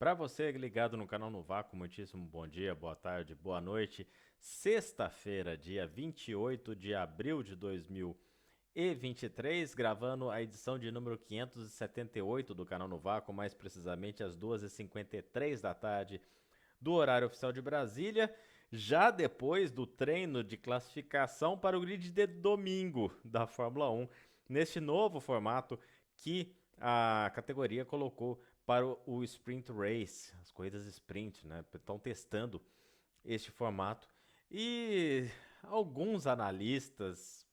Para você ligado no canal no Vácuo, muitíssimo bom dia, boa tarde, boa noite. Sexta-feira, dia 28 de abril de 2023, gravando a edição de número 578 do canal no Vácuo, mais precisamente às 2h53 da tarde do horário oficial de Brasília, já depois do treino de classificação para o grid de domingo da Fórmula 1, neste novo formato que a categoria colocou para o Sprint Race, as corridas sprint, né? Estão testando este formato e alguns analistas,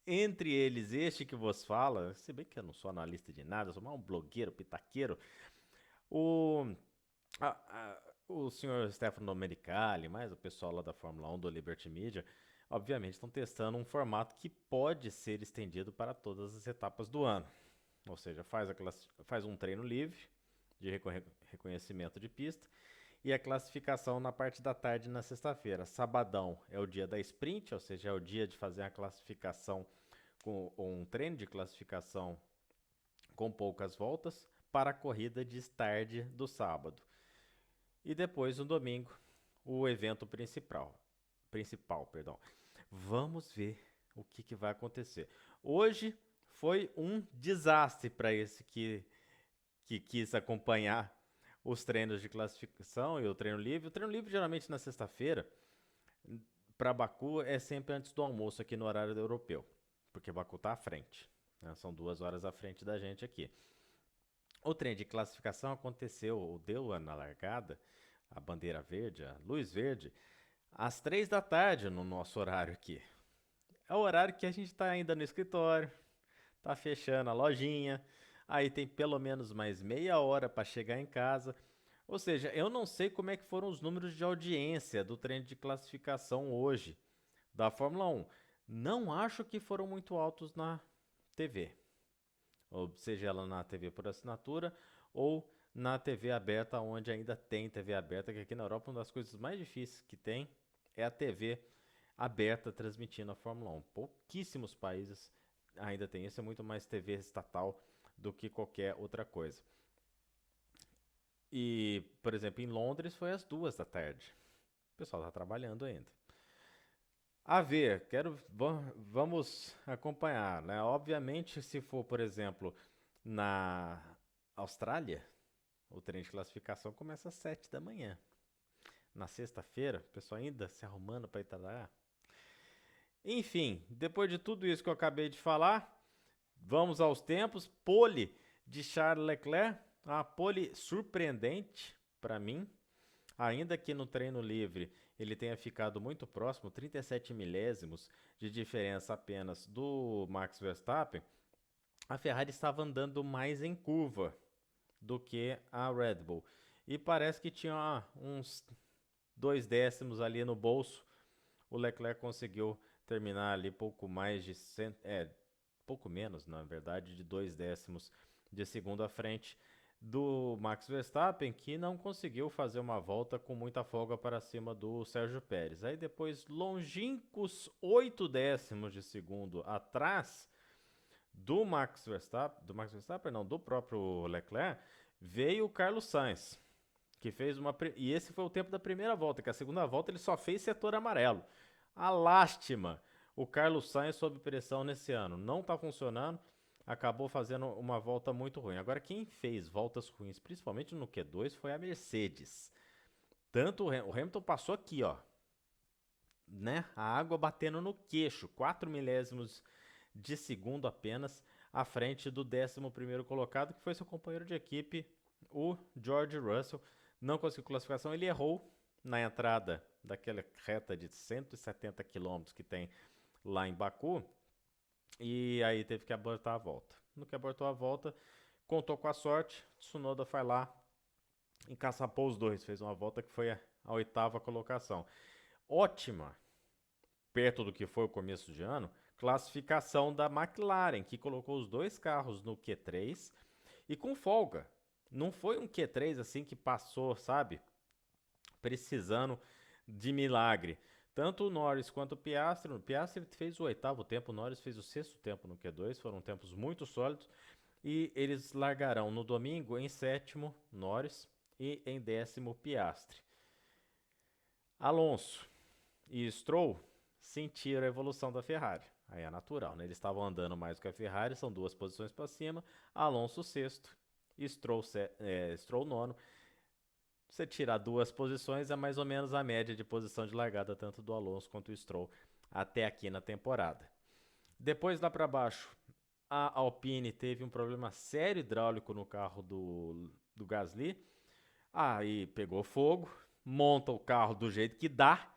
entre eles este que vos fala, se bem que eu não sou analista de nada, eu sou mais um blogueiro, pitaqueiro, o, o senhor Stefano Domenicali, mais o pessoal lá da Fórmula 1 do Liberty Media, obviamente estão testando um formato que pode ser estendido para todas as etapas do ano. Ou seja, faz um treino livre de reconhecimento de pista e a classificação na parte da tarde na sexta-feira. Sabadão é o dia da sprint, ou seja, é o dia de fazer a classificação com um treino de classificação com poucas voltas para a corrida de start do sábado. E depois no domingo, o evento principal, perdão. Vamos ver o que vai acontecer. Hoje foi um desastre para esse que quis acompanhar os treinos de classificação e o treino livre. O treino livre geralmente na sexta-feira para Baku é sempre antes do almoço aqui no horário europeu, porque Baku está à frente, né? São 2 horas à frente da gente aqui. O treino de classificação aconteceu, deu na largada, a bandeira verde, a luz verde, às 3 da tarde no nosso horário aqui. É o horário que a gente está ainda no escritório, tá fechando a lojinha, aí tem pelo menos mais meia hora para chegar em casa. Ou seja, eu não sei como é que foram os números de audiência do treino de classificação hoje da Fórmula 1. Não acho que foram muito altos na TV, ou seja ela na TV por assinatura ou na TV aberta, onde ainda tem TV aberta, que aqui na Europa uma das coisas mais difíceis que tem é a TV aberta transmitindo a Fórmula 1. Pouquíssimos países ainda tem isso, é muito mais TV estatal do que qualquer outra coisa. E, por exemplo, em Londres foi às 2 da tarde. O pessoal está trabalhando ainda. A ver, vamos acompanhar, né? Obviamente, se for, por exemplo, na Austrália, o treino de classificação começa às 7 da manhã. Na sexta-feira, o pessoal ainda se arrumando para ir trabalhar. Enfim, depois de tudo isso que eu acabei de falar, vamos aos tempos. Pole de Charles Leclerc, uma pole surpreendente para mim, ainda que no treino livre ele tenha ficado muito próximo, 37 milésimos de diferença apenas do Max Verstappen. A Ferrari estava andando mais em curva do que a Red Bull e parece que tinha uns 2 décimos ali no bolso. O Leclerc conseguiu terminar ali pouco mais de pouco menos, na verdade, de 2 décimos de segundo à frente do Max Verstappen, que não conseguiu fazer uma volta com muita folga para cima do Sérgio Pérez. Aí depois, longínquos 8 décimos de segundo atrás do Max Verstappen, não, do próprio Leclerc, veio o Carlos Sainz, que fez e esse foi o tempo da primeira volta, que a segunda volta ele só fez setor amarelo. A lástima, o Carlos Sainz sob pressão nesse ano não está funcionando, acabou fazendo uma volta muito ruim. Agora quem fez voltas ruins, principalmente no Q2, foi a Mercedes. Tanto o Hamilton passou aqui, ó, né? A água batendo no queixo, 4 milésimos de segundo apenas à frente do 11º colocado, que foi seu companheiro de equipe, o George Russell. Não conseguiu classificação, ele errou na entrada daquela reta de 170 quilômetros que tem lá em Baku, e aí teve que abortar a volta. No que abortou a volta, contou com a sorte, Tsunoda foi lá, encaçapou os dois, fez uma volta que foi a oitava colocação. Ótima, perto do que foi o começo de ano, classificação da McLaren, que colocou os dois carros no Q3 e com folga. Não foi um Q3 assim que passou, sabe? Precisando de milagre. Tanto o Norris quanto o Piastri fez o oitavo tempo, o Norris fez o sexto tempo no Q2, foram tempos muito sólidos. E eles largarão no domingo em sétimo, Norris, e em décimo, Piastri. Alonso e Stroll sentiram a evolução da Ferrari. Aí é natural, né? Eles estavam andando mais do que a Ferrari, são 2 posições para cima. Alonso sexto, Stroll nono. Você tirar 2 posições é mais ou menos a média de posição de largada tanto do Alonso quanto do Stroll até aqui na temporada. Depois lá para baixo, a Alpine teve um problema sério hidráulico no carro do Gasly. Aí pegou fogo, monta o carro do jeito que dá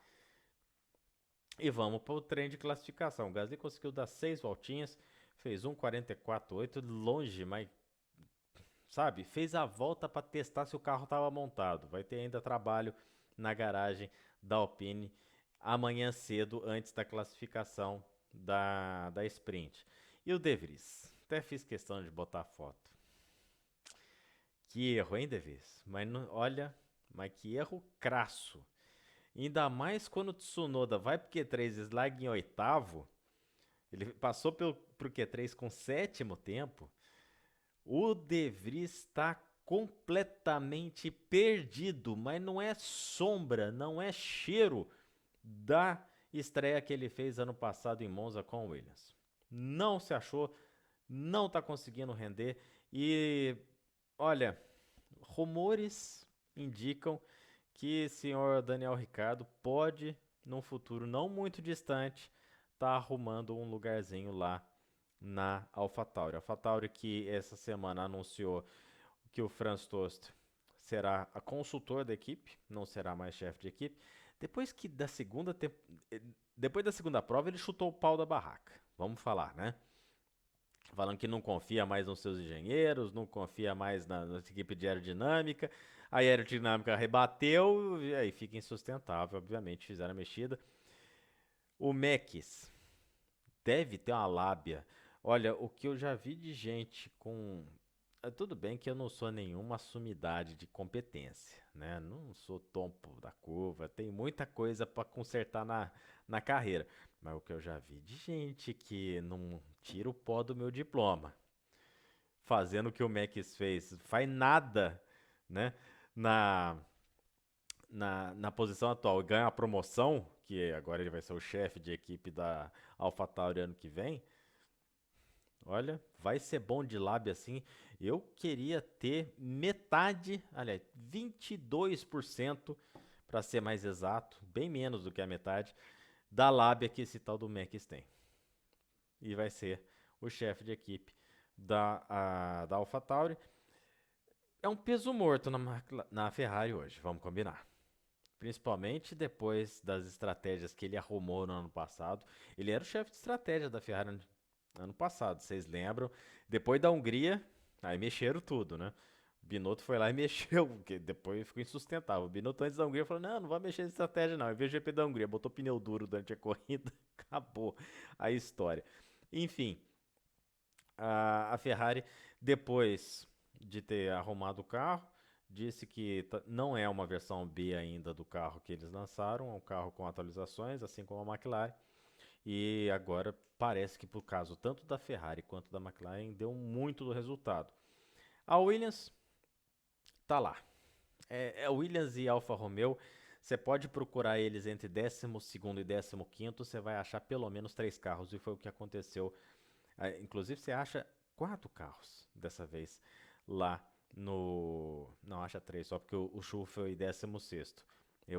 e vamos para o trem de classificação. O Gasly conseguiu dar 6 voltinhas, fez 1,44,8, longe, mas sabe, fez a volta para testar se o carro estava montado. Vai ter ainda trabalho na garagem da Alpine amanhã cedo, antes da classificação da sprint. E o De Vries? Até fiz questão de botar foto. Que erro, hein, De Vries? Mas olha, mas que erro crasso. Ainda mais quando o Tsunoda vai pro Q3 e larga em oitavo. Ele passou pro Q3 com sétimo tempo. O De Vries está completamente perdido, mas não é sombra, não é cheiro da estreia que ele fez ano passado em Monza com o Williams. Não se achou, não está conseguindo render e olha, rumores indicam que o senhor Daniel Ricciardo pode, num futuro não muito distante, estar arrumando um lugarzinho lá na AlphaTauri. A AlphaTauri que essa semana anunciou que o Franz Tost será a consultor da equipe, não será mais chefe de equipe. Depois da segunda prova ele chutou o pau da barraca. Vamos falar, né? Falando que não confia mais nos seus engenheiros, não confia mais na equipe de aerodinâmica. A aerodinâmica rebateu e aí fica insustentável, obviamente, fizeram a mexida. O Mekis deve ter uma lábia. Olha, o que eu já vi de gente com... Tudo bem que eu não sou nenhuma sumidade de competência, né? Não sou topo da curva, tem muita coisa para consertar na carreira. Mas o que eu já vi de gente que não tira o pó do meu diploma, fazendo o que o Max fez, faz nada, né? Na, na posição atual, ganha a promoção, que agora ele vai ser o chefe de equipe da AlphaTauri ano que vem. Olha, vai ser bom de lábia assim. Eu queria ter metade, aliás, 22%, para ser mais exato, bem menos do que a metade, da lábia que esse tal do Max tem. E vai ser o chefe de equipe da AlphaTauri. É um peso morto na Ferrari hoje, vamos combinar. Principalmente depois das estratégias que ele arrumou no ano passado. Ele era o chefe de estratégia da Ferrari ano passado, vocês lembram? Depois da Hungria, aí mexeram tudo, né? O Binotto foi lá e mexeu, porque depois ficou insustentável. O Binotto antes da Hungria falou: não vai mexer em estratégia não. Eu vi o GP da Hungria, botou pneu duro durante a corrida, acabou a história. Enfim, a Ferrari, depois de ter arrumado o carro, disse que não é uma versão B ainda do carro que eles lançaram, é um carro com atualizações, assim como a McLaren. E agora parece que por caso tanto da Ferrari quanto da McLaren deu muito do resultado. A Williams tá lá. Williams e Alfa Romeo, você pode procurar eles entre 12º e 15º, você vai achar pelo menos 3 carros, e foi o que aconteceu. Inclusive você acha 4 carros dessa vez lá no... Não, acha 3, só porque o Chu foi 16º.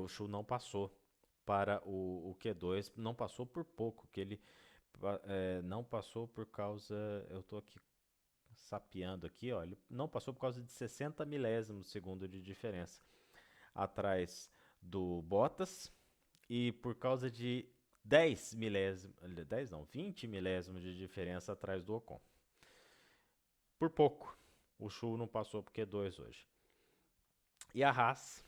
O Chu não passou para o Q2, não passou por pouco, que ele não passou por causa, eu tô aqui sapeando aqui, ó, ele não passou por causa de 60 milésimos de segundo de diferença atrás do Bottas e por causa de 10 milésimos, 10 não, 20 milésimos de diferença atrás do Ocon. Por pouco, o Chu não passou por Q2 hoje. E a Haas,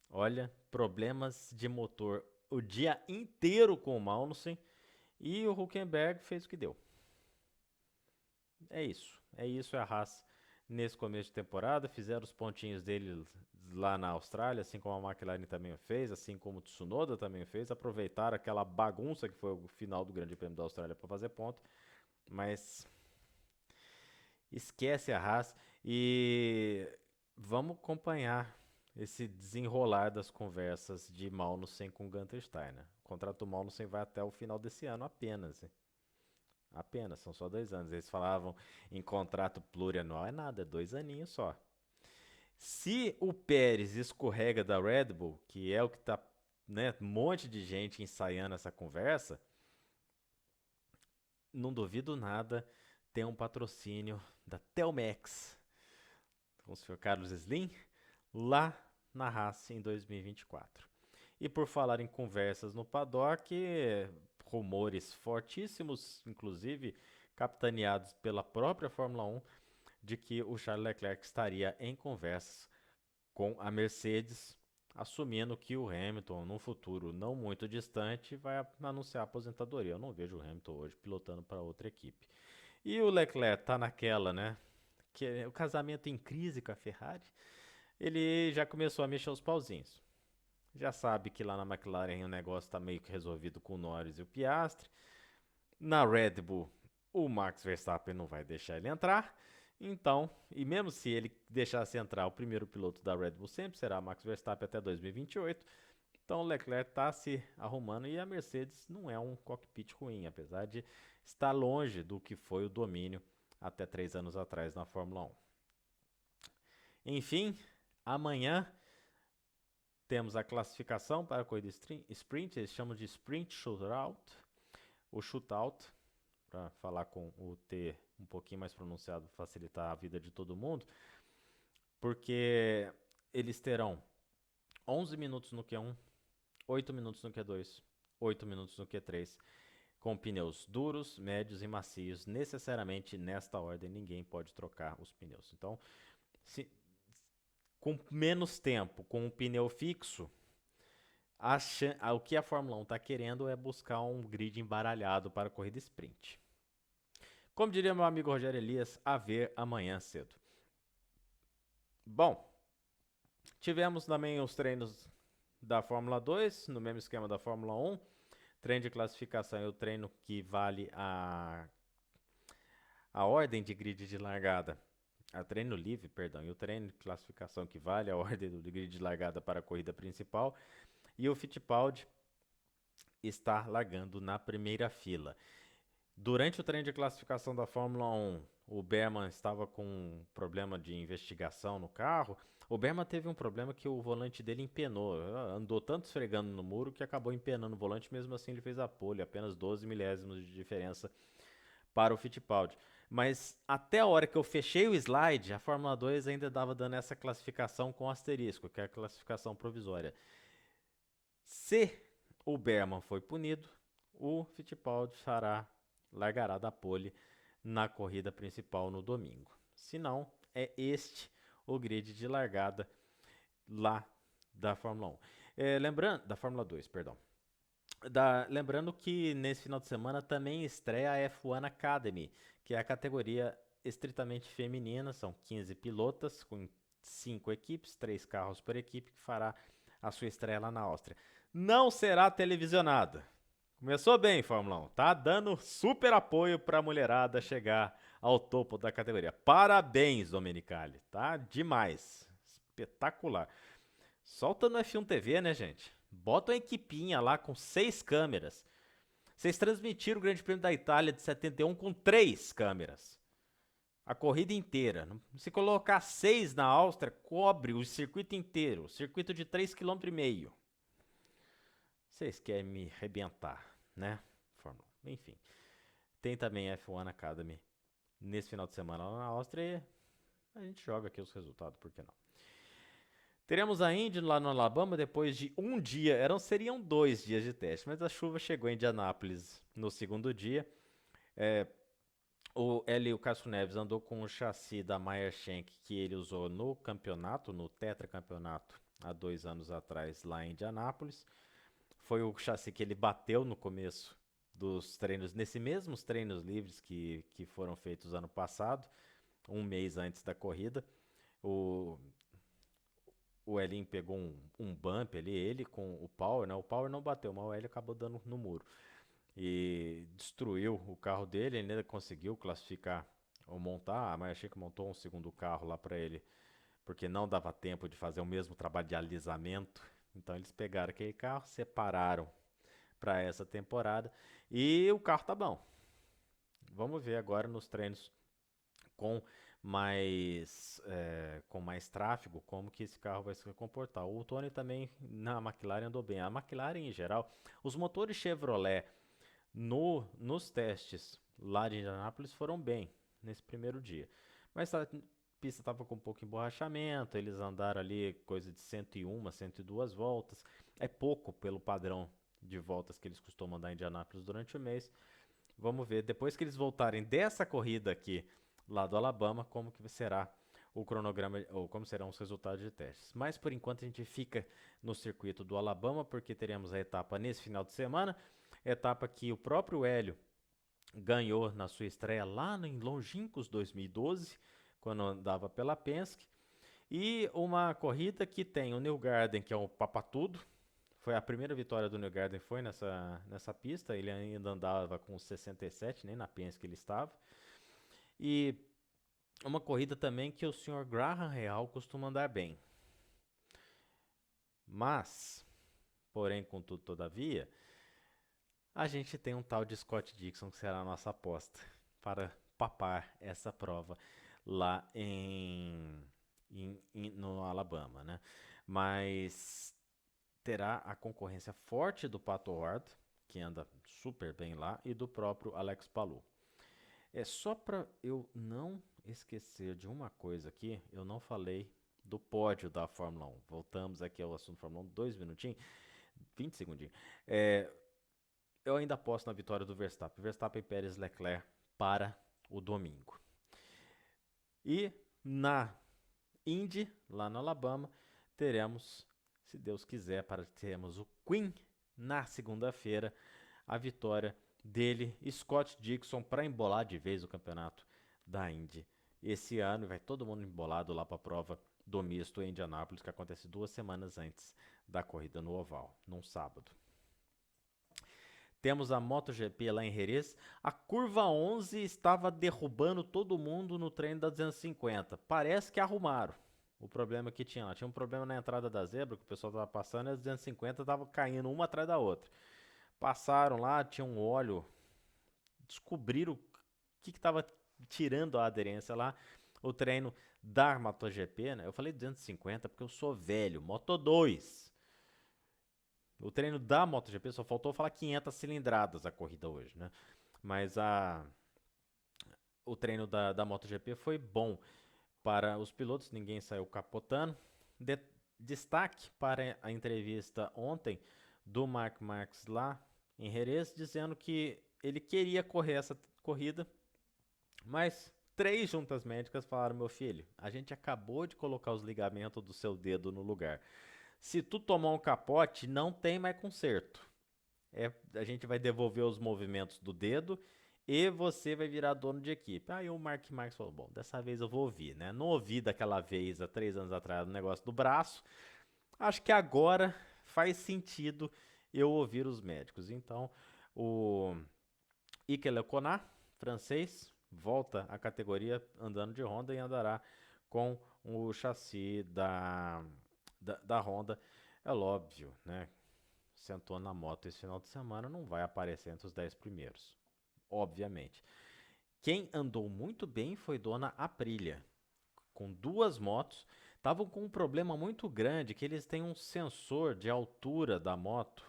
olha, problemas de motor o dia inteiro com o Magnussen e o Hülkenberg fez o que deu. É isso, é a Haas nesse começo de temporada. Fizeram os pontinhos dele lá na Austrália, assim como a McLaren também fez, assim como o Tsunoda também fez. Aproveitaram aquela bagunça que foi o final do Grande Prêmio da Austrália para fazer ponto, mas Esquece a Haas e vamos acompanhar esse desenrolar das conversas de Magnussen com Gunther Steiner. O contrato do Magnussen vai até o final desse ano apenas. Hein? Apenas, são só 2 anos. Eles falavam em contrato plurianual, é nada, é 2 aninhos só. Se o Pérez escorrega da Red Bull, que é o que tá, né, um monte de gente ensaiando essa conversa, não duvido nada ter um patrocínio da Telmex com o Sr. Carlos Slim lá na Haas em 2024. E por falar em conversas no paddock, rumores fortíssimos, inclusive capitaneados pela própria Fórmula 1, de que o Charles Leclerc estaria em conversas com a Mercedes, assumindo que o Hamilton, num futuro não muito distante, vai anunciar a aposentadoria. Eu não vejo o Hamilton hoje pilotando para outra equipe. E o Leclerc tá naquela, né? Que é o casamento em crise com a Ferrari. Ele já começou a mexer os pauzinhos. Já sabe que lá na McLaren o negócio está meio que resolvido com o Norris e o Piastri. Na Red Bull, o Max Verstappen não vai deixar ele entrar. Então, e mesmo se ele deixasse entrar, o primeiro piloto da Red Bull sempre será Max Verstappen até 2028. Então o Leclerc está se arrumando e a Mercedes não é um cockpit ruim, apesar de estar longe do que foi o domínio até 3 anos atrás na Fórmula 1. Enfim, amanhã temos a classificação para a corrida sprint, eles chamam de sprint shootout, o shootout, para falar com o T um pouquinho mais pronunciado, facilitar a vida de todo mundo, porque eles terão 11 minutos no Q1, 8 minutos no Q2, 8 minutos no Q3, com pneus duros, médios e macios, necessariamente nesta ordem, ninguém pode trocar os pneus. Então, com menos tempo, com um pneu fixo, o que a Fórmula 1 está querendo é buscar um grid embaralhado para a corrida sprint. Como diria meu amigo Rogério Elias, a ver amanhã cedo. Bom, tivemos também os treinos da Fórmula 2, no mesmo esquema da Fórmula 1. Treino de classificação é o treino que vale a ordem de grid de largada. A treino livre, perdão, e o treino de classificação que vale a ordem do grid de largada para a corrida principal. E o Fittipaldi está largando na primeira fila. Durante o treino de classificação da Fórmula 1, o Berman estava com um problema de investigação no carro. O Berman teve um problema que o volante dele empenou. Andou tanto esfregando no muro que acabou empenando o volante. Mesmo assim, ele fez a pole, apenas 12 milésimos de diferença para o Fittipaldi. Mas até a hora que eu fechei o slide, a Fórmula 2 ainda estava dando essa classificação com asterisco, que é a classificação provisória. Se o Berman foi punido, o Fittipaldi largará da pole na corrida principal no domingo. Se não, é este o grid de largada lá da Fórmula 1. Lembrando, da Fórmula 2, perdão. Lembrando que nesse final de semana também estreia a F1 Academy, que é a categoria estritamente feminina, são 15 pilotas com 5 equipes, 3 carros por equipe, que fará a sua estreia lá na Áustria. Não será televisionada. Começou bem, Fórmula 1. Tá dando super apoio para a mulherada chegar ao topo da categoria. Parabéns, Domenicali. Tá demais. Espetacular. Solta no F1 TV, né, gente? Bota uma equipinha lá com 6 câmeras. Vocês transmitiram o Grande Prêmio da Itália de 71 com 3 câmeras. A corrida inteira. Se colocar 6 na Áustria, cobre o circuito inteiro. Circuito de 3,5 km. Vocês querem me arrebentar, né? Fórmula 1. Enfim. Tem também a F1 Academy nesse final de semana lá na Áustria e a gente joga aqui os resultados, por que não? Teremos a Indy lá no Alabama depois de um dia, seriam 2 dias de teste, mas a chuva chegou em Indianápolis no segundo dia. O Hélio Castro Neves andou com o chassi da Meyer Shank que ele usou no campeonato, no tetracampeonato, há 2 anos atrás lá em Indianápolis. Foi o chassi que ele bateu no começo dos treinos, nesses mesmos treinos livres que foram feitos ano passado, um mês antes da corrida. O Elinho pegou um bump ali, ele com o Power, né? O Power não bateu, mas o Hélio acabou dando no muro. E destruiu o carro dele, ele ainda conseguiu classificar ou montar, a Meyer Shank montou um segundo carro lá para ele, porque não dava tempo de fazer o mesmo trabalho de alisamento. Então eles pegaram aquele carro, separaram para essa temporada e o carro tá bom. Vamos ver agora nos treinos com com mais tráfego, como que esse carro vai se comportar. O Tony também na McLaren andou bem. A McLaren em geral, os motores Chevrolet nos testes lá de Indianápolis foram bem nesse primeiro dia. Mas a pista estava com um pouco de emborrachamento, eles andaram ali coisa de 101, 102 voltas. É pouco pelo padrão de voltas que eles costumam andar em Indianápolis durante o mês. Vamos ver, depois que eles voltarem dessa corrida aqui, lá do Alabama, como que será o cronograma, ou como serão os resultados de testes. Mas por enquanto a gente fica no circuito do Alabama, porque teremos a etapa nesse final de semana, etapa que o próprio Hélio ganhou na sua estreia lá em longínquos 2012, quando andava pela Penske, e uma corrida que tem o Newgarden, que é um papatudo. Foi a primeira vitória do Newgarden, foi nessa pista. Ele ainda andava com 67, nem na Penske ele estava. E uma corrida também que o Sr. Graham Real costuma andar bem. Mas, porém, contudo, todavia, a gente tem um tal de Scott Dixon que será a nossa aposta para papar essa prova lá no Alabama, né? Mas terá a concorrência forte do Pato Ward, que anda super bem lá, e do próprio Alex Palou. É só para eu não esquecer de uma coisa aqui, eu não falei do pódio da Fórmula 1. Voltamos aqui ao assunto Fórmula 1, 2 minutinhos, 20 segundinhos. Eu ainda aposto na vitória do Verstappen. Verstappen, Pérez, Leclerc para o domingo. E na Indy, lá no Alabama, teremos, se Deus quiser, teremos o Queen na segunda-feira, a vitória dele, Scott Dixon, para embolar de vez o campeonato da Indy. Esse ano vai todo mundo embolado lá para a prova do misto em Indianápolis, que acontece 2 semanas antes da corrida no oval, num sábado. Temos a MotoGP lá em Jerez. A curva 11 estava derrubando todo mundo no treino da 250. Parece que arrumaram o problema que tinha lá. Tinha um problema na entrada da zebra, que o pessoal estava passando, e as 250 estavam caindo uma atrás da outra. Passaram lá, tinha um óleo, descobriram o que estava tirando a aderência lá. O treino da MotoGP, né? Eu falei 250 porque eu sou velho. Moto 2. O treino da MotoGP só faltou falar 500 cilindradas a corrida hoje, né? Mas o treino da MotoGP foi bom para os pilotos, ninguém saiu capotando. Destaque para a entrevista ontem do Marc Marques lá em Jerez, dizendo que ele queria correr essa corrida, mas 3 juntas médicas falaram: meu filho, a gente acabou de colocar os ligamentos do seu dedo no lugar. Se tu tomar um capote, não tem mais conserto. A gente vai devolver os movimentos do dedo e você vai virar dono de equipe. Aí o Mark Marques falou: bom, dessa vez eu vou ouvir, né? Não ouvi daquela vez, há 3 anos atrás, no negócio do braço. Acho que agora faz sentido eu ouvir os médicos. Então, o Iker Leconat, francês, volta à categoria andando de Honda e andará com o chassi da Honda. É óbvio, né? Sentou na moto esse final de semana, não vai aparecer entre os 10 primeiros. Obviamente. Quem andou muito bem foi Dona Aprilia, com 2 motos. Estavam com um problema muito grande, que eles têm um sensor de altura da moto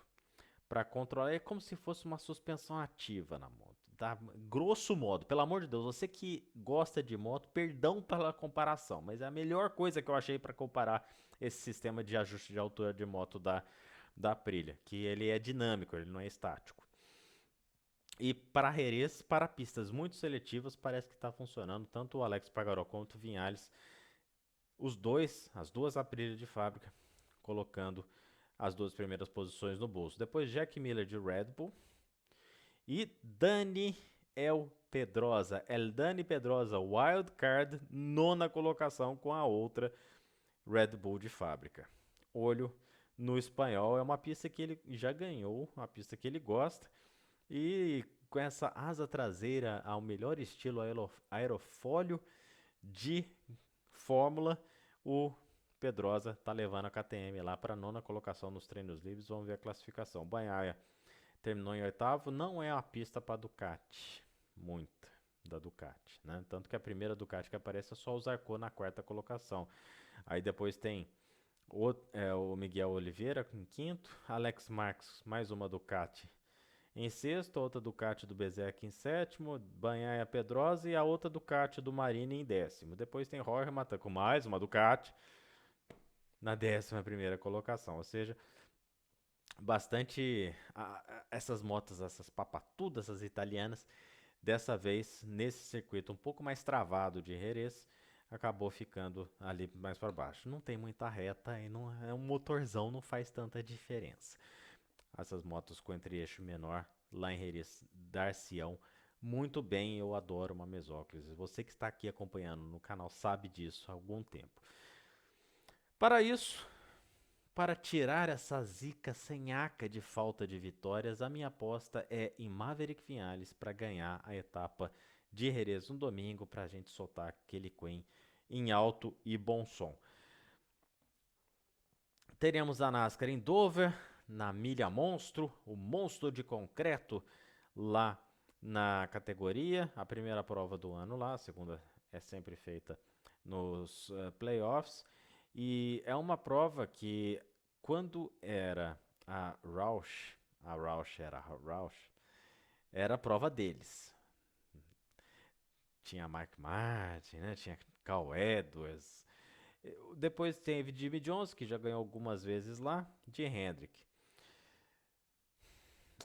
para controlar. É como se fosse uma suspensão ativa na moto. Tá? Grosso modo, pelo amor de Deus, você que gosta de moto, perdão pela comparação, mas é a melhor coisa que eu achei para comparar esse sistema de ajuste de altura de moto da Aprilia, que ele é dinâmico, ele não é estático. E para Jerez, para pistas muito seletivas, parece que está funcionando. Tanto o Alex Espargaró quanto o Viñales, as duas Aprilia de fábrica, colocando as 2 primeiras posições no bolso. Depois Jack Miller de Red Bull e Dani Pedrosa, Dani Pedrosa, Wild Card, 9ª colocação com a outra Red Bull de fábrica. Olho no espanhol, é uma pista que ele já ganhou, uma pista que ele gosta. E com essa asa traseira ao melhor estilo aerofólio de Fórmula, o Pedrosa tá levando a KTM lá para a nona colocação nos treinos livres. Vamos ver a classificação. Bagnaia terminou em oitavo. Não é a pista para Ducati, muita da Ducati, né? Tanto que a primeira Ducati que aparece é só o Zarco na quarta colocação. Aí depois tem o Miguel Oliveira em quinto, Alex Marques, mais uma Ducati em sexto, outra Ducati do Bezek em sétimo, Bagnaia Pedrosa e a outra Ducati do Marini em décimo. Depois tem Jorge Matan com mais uma Ducati na 11ª colocação, ou seja, bastante essas motos, essas papatudas, essas italianas, dessa vez nesse circuito um pouco mais travado de Jerez, acabou ficando ali mais para baixo. Não tem muita reta e não é um motorzão, não faz tanta diferença. Essas motos com entre-eixo menor lá em Jerez dar-se-ão muito bem. Eu adoro uma Mesóclise. Você que está aqui acompanhando no canal sabe disso há algum tempo. Para isso, para tirar essa zica senhaca de falta de vitórias, a minha aposta é em Maverick Viñales para ganhar a etapa de Jerez no domingo, para a gente soltar aquele Queen em alto e bom som. Teremos a NASCAR em Dover, na milha monstro, o monstro de concreto lá na categoria. A primeira prova do ano lá, a segunda é sempre feita nos playoffs. E é uma prova que, quando era a Roush era a prova deles. Tinha Mark Martin, né? Tinha Carl Edwards. Depois teve Jimmy Johnson, que já ganhou algumas vezes lá, de Hendrick.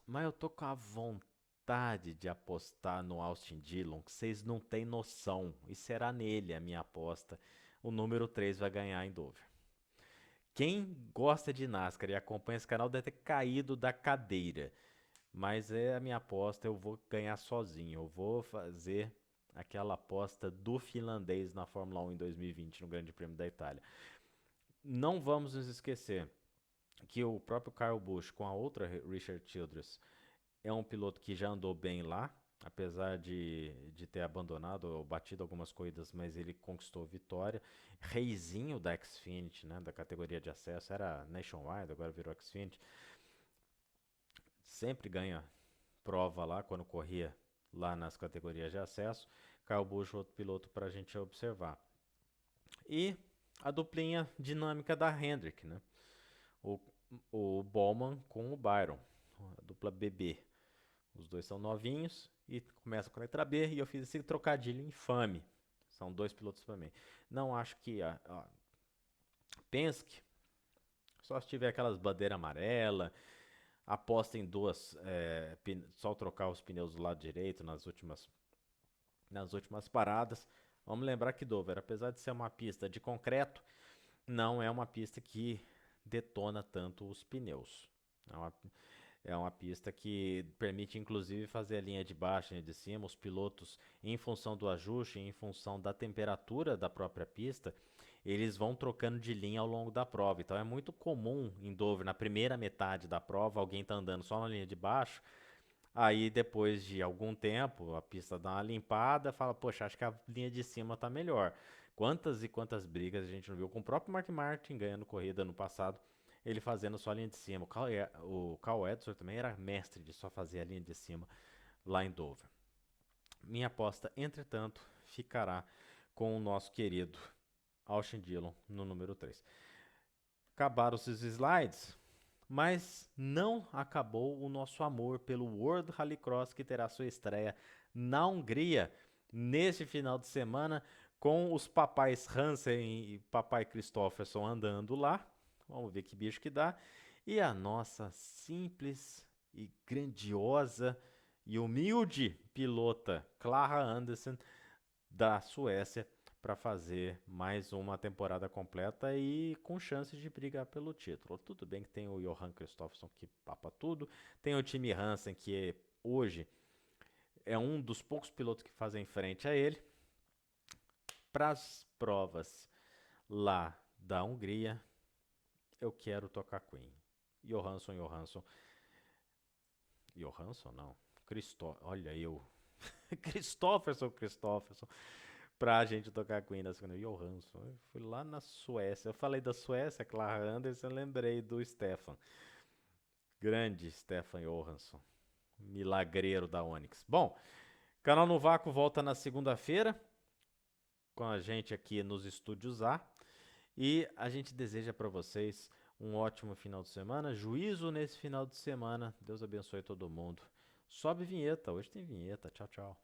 Mas eu tô com a vontade de apostar no Austin Dillon, que vocês não têm noção. E será nele a minha aposta. O número 3 vai ganhar em Dover. Quem gosta de NASCAR e acompanha esse canal deve ter caído da cadeira. Mas é a minha aposta, eu vou ganhar sozinho. Eu vou fazer aquela aposta do finlandês na Fórmula 1 em 2020, no Grande Prêmio da Itália. Não vamos nos esquecer que o próprio Kyle Busch, com a outra Richard Childress, é um piloto que já andou bem lá, apesar de ter abandonado ou batido algumas corridas, mas ele conquistou vitória. Reizinho da Xfinity, né, da categoria de acesso, era Nationwide, agora virou Xfinity. Sempre ganha prova lá quando corria lá nas categorias de acesso. Kyle Busch, outro piloto para a gente observar. E a duplinha dinâmica da Hendrick, né? O Bowman com o Byron, a dupla BB. Os dois são novinhos e começam com a letra B, e eu fiz esse trocadilho infame. São dois pilotos para mim. Não acho que Penske, só se tiver aquelas bandeiras amarelas, aposta em duas, só trocar os pneus do lado direito nas últimas paradas. Vamos lembrar que Dover, apesar de ser uma pista de concreto, não é uma pista que detona tanto os pneus. É uma pista que permite, inclusive, fazer a linha de baixo, linha de cima. Os pilotos, em função do ajuste, em função da temperatura da própria pista, eles vão trocando de linha ao longo da prova. Então é muito comum em Dover, na primeira metade da prova, alguém tá andando só na linha de baixo. Aí depois de algum tempo, a pista dá uma limpada, fala, poxa, acho que a linha de cima tá melhor. Quantas e quantas brigas a gente não viu com o próprio Mark Martin ganhando corrida no passado, ele fazendo só a linha de cima. O Carl Edwards também era mestre de só fazer a linha de cima lá em Dover. Minha aposta, entretanto, ficará com o nosso querido Austin Dillon no número 3. Acabaram os slides, mas não acabou o nosso amor pelo World Rallycross, que terá sua estreia na Hungria neste final de semana, com os papais Hansen e papai Christopherson andando lá. Vamos ver que bicho que dá. E a nossa simples e grandiosa e humilde pilota Clara Anderson da Suécia para fazer mais uma temporada completa e com chances de brigar pelo título. Tudo bem que tem o Johan Kristoffersson que papa tudo, tem o Timmy Hansen que hoje é um dos poucos pilotos que fazem frente a ele. Para as provas lá da Hungria, eu quero tocar Queen. Johansson não. Olha eu. Christofferson, pra gente tocar Queen na segunda. Johansson. Eu fui lá na Suécia. Eu falei da Suécia, Clara Anderson, eu lembrei do Stefan. Grande Stefan Johansson. Milagreiro da Onix. Bom, Canal no Vácuo volta na segunda-feira com a gente aqui nos estúdios A. E a gente deseja para vocês um ótimo final de semana. Juízo nesse final de semana. Deus abençoe todo mundo. Sobe vinheta. Hoje tem vinheta. Tchau, tchau.